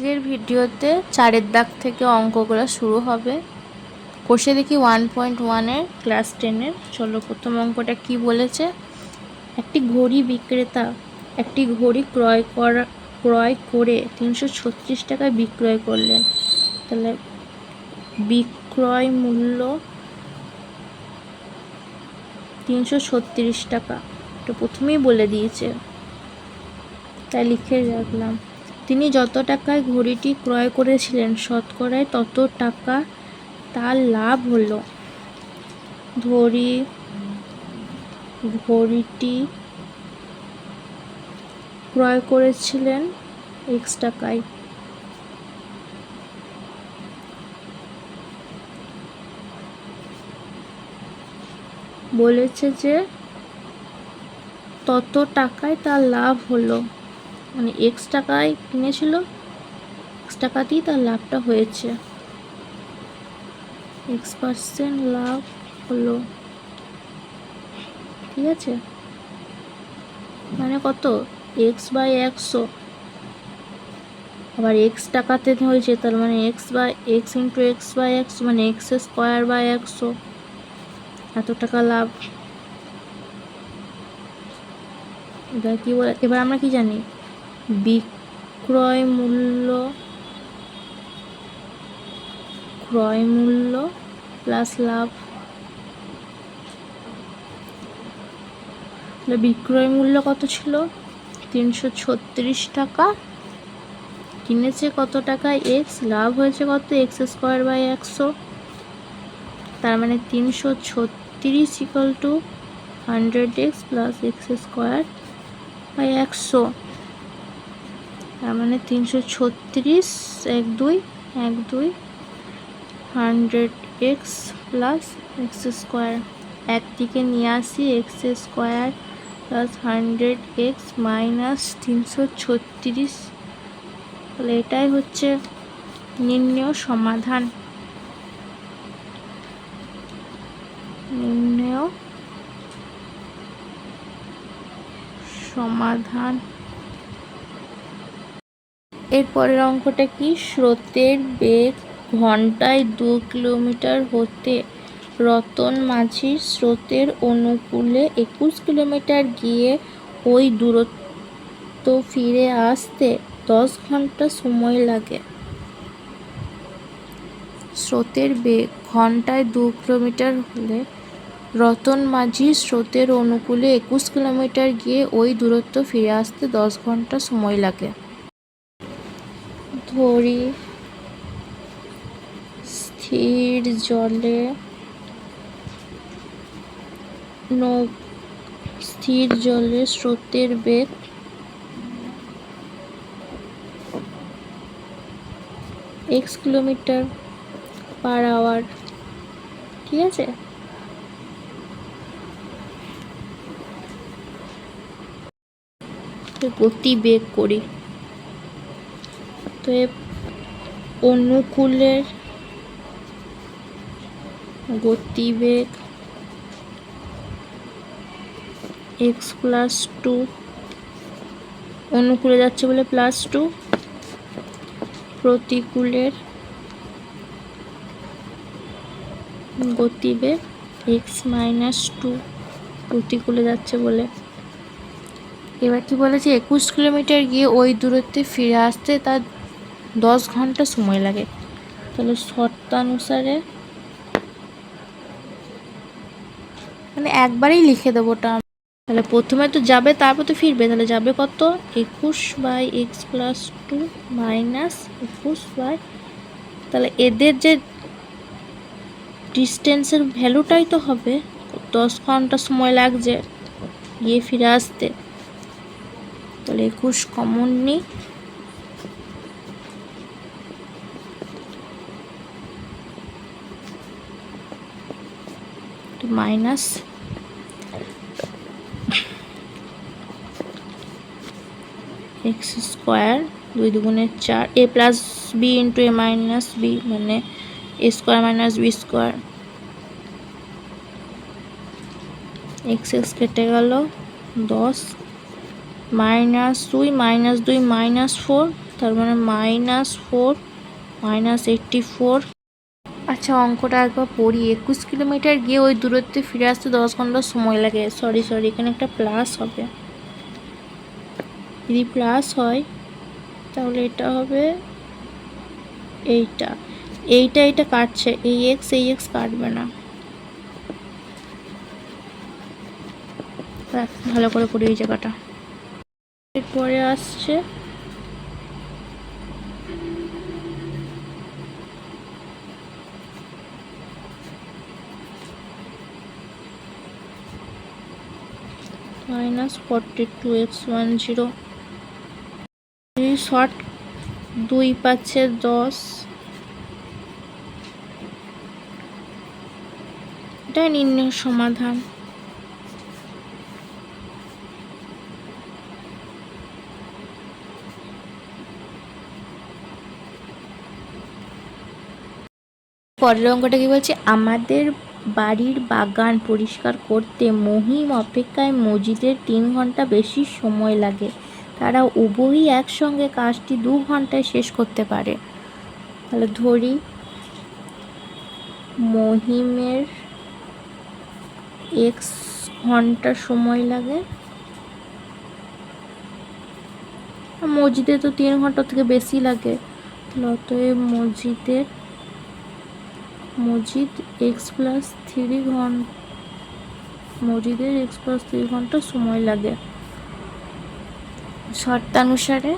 আজকের ভিডিওতে 4-এর দাগ থেকে অঙ্কগুলো শুরু হবে। কষে দেখি 1.1-এর ক্লাস 10-এর। চলো প্রথম অঙ্কটা কি বলেছে। একটি ঘড়ি বিক্রেতা একটি ঘড়ি ক্রয় করে 336 টাকায় বিক্রয় করলেন। তাহলে বিক্রয় মূল্য 336 টাকা, তো প্রথমেই বলে দিয়েছে, তাই লিখে রাখলাম। তিনি যত টাকায় ঘড়িটি ক্রয় করেছিলেন শতকরায় তত টাকা তার লাভ হলো। ঘড়িটি ক্রয় করেছিলেন x টাকায়। বলেছে যে তত টাকায় তার লাভ হলো, মানে x টাকায় কিনেছিল, x টাকাতেই তার লাভটা হয়েছে, x% লাভ হলো। ঠিক আছে, মানে কত, x/100, আবার x টাকাতে হয়েছে, তার মানে x × x/100 মানে x²/100, এত টাকা লাভ। এবার কি বলে, এবার আমরা কি জানি, ক্রয় মূল্য প্লাস লাভ। বিক্রয় মূল্য কত ছিল, 336 টাকা, কিনেছে কত টাকায় x, লাভ হয়েছে কত, x²/100, তার মানে 336 = 100x + x²/100, তার মানে 336 1 2 100x + x², একদিকে নিয়ে আসি x² + 100x - 336, তাহলে এটাই হচ্ছে নির্ণেয় সমাধান। এরপরের অঙ্কটা কি, স্রোতের বেগ ঘন্টায় 2 কিলোমিটার হতে রতন মাঝির স্রোতের অনুকূলে 21 কিলোমিটার গিয়ে ওই দূরত্ব ফিরে আসতে 10 ঘন্টা সময় লাগে। স্রোতের বেগ ঘন্টায় 2 কিলোমিটার হলে রতন মাঝির স্রোতের অনুকূলে 21 কিলোমিটার গিয়ে ওই দূরত্ব ফিরে আসতে 10 ঘন্টা সময় লাগে। ধরি স্থির জলে স্রোতের বেগ x কিলোমিটার/আওয়ার। ঠিক আছে, গতি বেগ করি, তো অনুকূলের গতিবেগ x + 2, অনুকূলে যাচ্ছে বলে +2, প্রতিকূলের গতিবেগ x - 2, প্রতিকূলে যাচ্ছে বলে। এবার কি বলেছে, 21 কিলোমিটার গিয়ে ওই দূরত্বে ফিরে আসতে তার 10 ঘন্টা সময় লাগে। তাহলে শর্তানুসারে মানে একবারেই লিখে দেবো ওটা। তাহলে প্রথমে তো যাবে, তারপর তো ফিরবে, তাহলে যাবে কত, 21/x + 2 - 21/, তাহলে এদের যে ডিস্টেন্সের ভ্যালুটাই তো হবে, 10 ঘন্টা সময় লাগছে গিয়ে ফিরে আসতে, তাহলে 21 কমন নিই, minus x², 2 × 4, a + b × a - b মানে a² - b², x কেটে গেল 10, -2 - 2 - 4, তার মানে -4 -84। আচ্ছা অঙ্কটা একবার পড়ি। 21 কিলোমিটার গিয়ে ওই দূরত্বে ফিরে আসতে 10 ঘন্টা সময় লাগে। সরি এখানে একটা প্লাস হবে। যদি প্লাস হয় তাহলে এটা হবে এইটা কাটছে, এই এক্স কাটবে না। ভালো করে পড়ি এই জায়গাটা। এরপরে আসছে -42x10। শর্ট 2 পাচ্ছে 10। এটাই নির্ণয় সমাধান। পরের অঙ্কটা কি বলছে, আমাদের বাড়ির বাগান পরিষ্কার করতে মহিম অপেক্ষায় মজিদের 3 ঘন্টা বেশি সময় লাগে। তারা উভয়ই একসঙ্গে কাজটি 2 ঘন্টায় শেষ করতে পারে। তাহলে ধরি মহিমের x ঘন্টা সময় লাগে, মজিদের তো 3 ঘন্টা থেকে বেশি লাগে। অতএব মজিদ মজিদের x+3 ঘন্টা সময় লাগে। শর্তানুসারে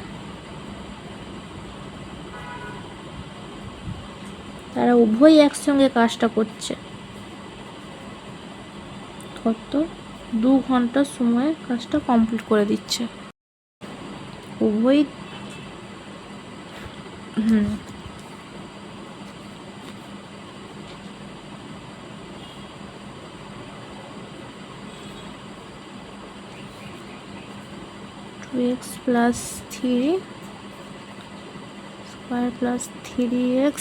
তারা উভয়ই একসঙ্গে কাজটা করছে, কত 2 ঘন্টার সময়ে কাজটা কমপ্লিট করে দিচ্ছে। উভয়ই 2x+3 square plus 3x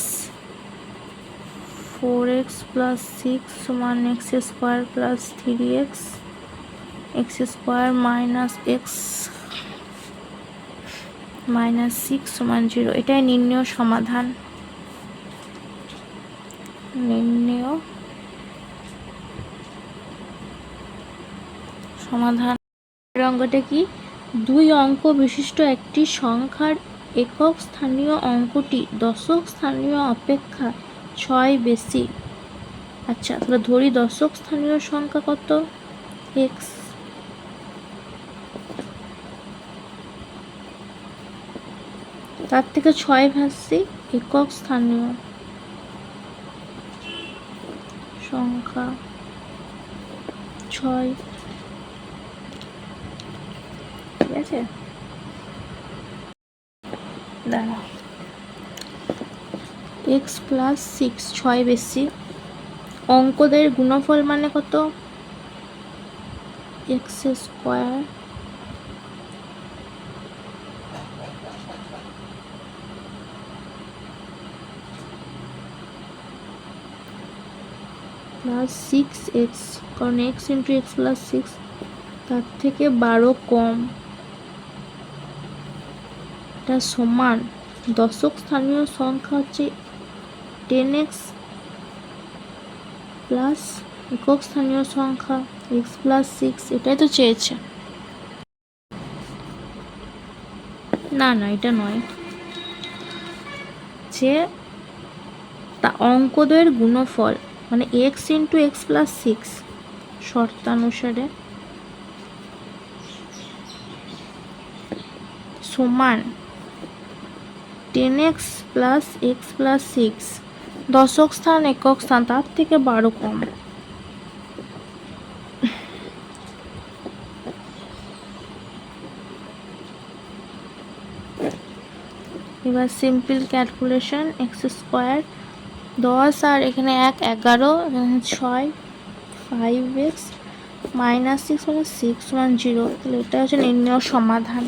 4x+6 সমান x square plus 3x x square -6 সমান 0। এটাই নির্ণয় সমাধান। অঙ্কটা কি, 2 অঙ্ক বিশিষ্ট একটি সংখ্যার একক স্থানীয় অঙ্কটি দশক স্থানীয় অপেক্ষা 6 বেশি। আচ্ছা তাহলে ধরি দশক স্থানীয় সংখ্যা কত, x। তার থেকে 6 বেশি একক স্থানীয় সংখ্যা 6। ঠিক আছে, দাঁড়া x+6 6 বেশি। অঙ্কদের গুণফল মানে কত, x স্কয়ার প্লাস 6x, কারণ x ইন্টু x+6 তার থেকে 12 কম। এটা সমান দশক স্থানীয় সংখ্যা হচ্ছে 10x প্লাস একক স্থানীয় সংখ্যা x+6। এটাই তো চেয়েছে। না এটা নয়, যে তা অঙ্কদের গুণফল মানে x ইন্টু x+6 শর্তানুসারে সমান 10x প্লাস x+6 দশক স্থান একক স্থান তার থেকে 12 কম। এবার সিম্পল ক্যালকুলেশন, x স্কয়ার 10 আর এখানে 1 11, এখানে 6 5x -6 মানে 6 সমান 0। তাহলে এটা হচ্ছে নির্ণয় সমাধান।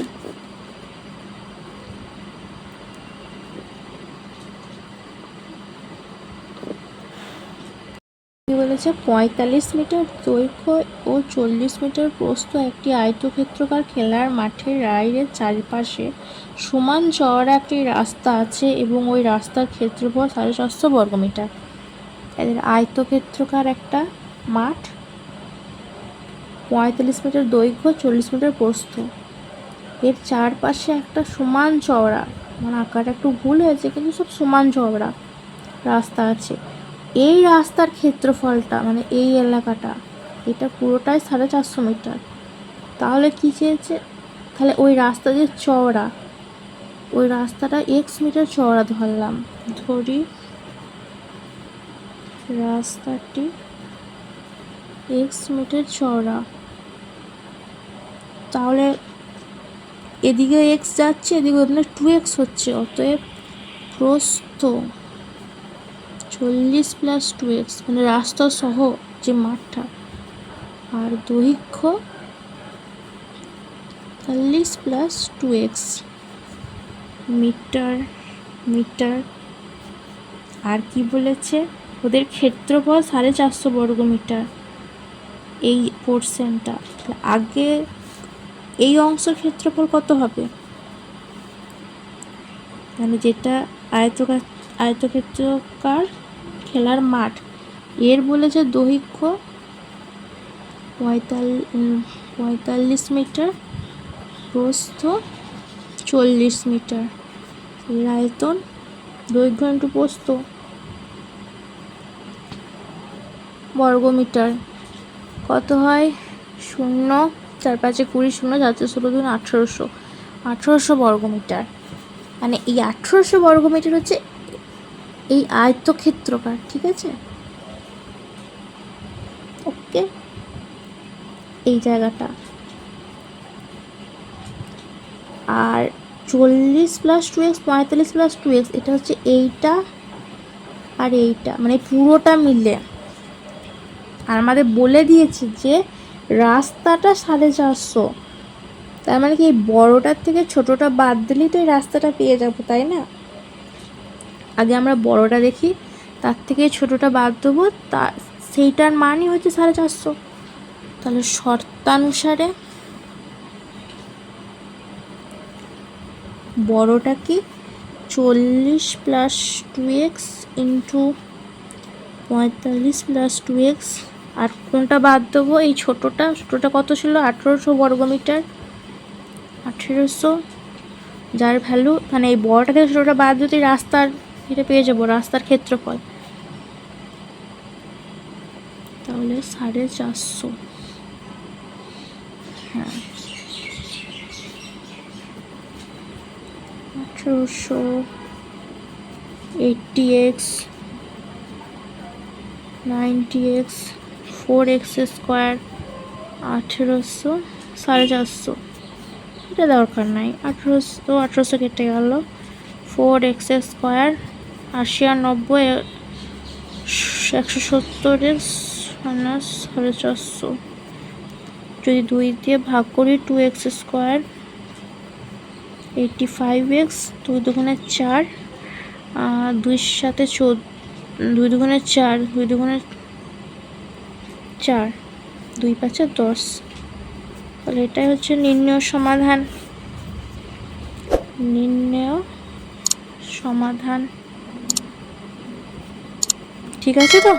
কি বলেছে, বলেছে 45 মিটার দৈর্ঘ্য ও 40 মিটার প্রস্থ একটি আয়তক্ষেত্রাকার খেলার মাঠের বাইরের চারপাশে সমান চওড়া একটি রাস্তা আছে এবং ওই রাস্তার ক্ষেত্রফল 450 বর্গমিটার। এদের আয়তক্ষেত্রাকার একটা মাঠ, 45 মিটার দৈর্ঘ্য, 40 মিটার প্রস্থ, এর চারপাশে একটা সমান চওড়া, মানে আকারটা একটু ভুল হয়েছে কিন্তু সব সমান চওড়া রাস্তা আছে। এই রাস্তার ক্ষেত্রফলটা, মানে এই এলাকাটা, এটা পুরোটাই 450 মিটার। তাহলে কি চেয়েছে? তাহলে ওই রাস্তা যে চওড়া, ওই রাস্তাটা এক্স মিটার চওড়া ধরলাম, ধরি রাস্তাটি এক্স মিটার চওড়া। তাহলে এদিকে এক্স যাচ্ছে, এদিকে আপনার 2x হচ্ছে, অতএব প্রস্থ 40 প্লাস 2x, মানে রাস্তা সহ যে মাঠটা, আর দৈর্ঘ্য 40 প্লাস 2x মিটার মিটার। আর কি বলেছে? ওদের ক্ষেত্রফল 450 বর্গমিটার। এই পোর্শনটা আগে, এই অংশের ক্ষেত্রফল কত হবে? মানে যেটা আয়তক্ষেত্রাকার খেলার মাঠ, এর বলেছে দৈর্ঘ্য 45 মিটার, প্রস্থ 40 মিটার। এর আয়তন দৈর্ঘ্য ইন্টু প্রস্থ বর্গমিটার কত হয়? 0, 4 5 20, 0 4 16 2 1800 বর্গমিটার। মানে এই 1800 বর্গমিটার হচ্ছে এই আয়তক্ষেত্রাকার, ঠিক আছে? ওকে, এই জায়গাটা। আর 40 প্লাস 2x, 45 প্লাস 2x, এটা হচ্ছে এইটা আর এইটা, মানে পুরোটা মিলে। আর আমাদের বলে দিয়েছে যে রাস্তাটা 450, তার মানে কি এই বড়টার থেকে ছোটটা বাদ দিলেই তো এই রাস্তাটা পেয়ে যাবো, তাই না? আগে আমরা বড়টা দেখি, তার থেকে ছোটটা বাদ দেবো, তা সেইটার মানই হচ্ছে 450। তাহলে শর্তানুসারে বড়টা কি 40 plus 2x into 45 plus 2x, আর কোনটা বাদ দেবো? এই ছোটোটা কত ছিল? 1800 বর্গমিটার। 1800, যার ভ্যালু, মানে এই বড়টা থেকে ছোটোটা বাদ যদি রাস্তার এটা পেয়ে যাবো, রাস্তার ক্ষেত্রফল। তাহলে 450, হ্যাঁ 1800, 80x, 90x, 4x স্কোয়ার, 1800, 450। এটা দরকার নাই, 1800 কেটে গেল, 4x স্কোয়ার, 80 আর 90, 170x মাইনাস 450। যদি 2 দিয়ে ভাগ করি, 2x স্কোয়ার, 85x, 2 দুগুণে 4, 2-র সাথে 2 দুগুণে 4, 2 দুগুণে 4, 2 5 10। তাহলে এটাই হচ্ছে নির্ণয় সমাধান। ঠিক আছে তো?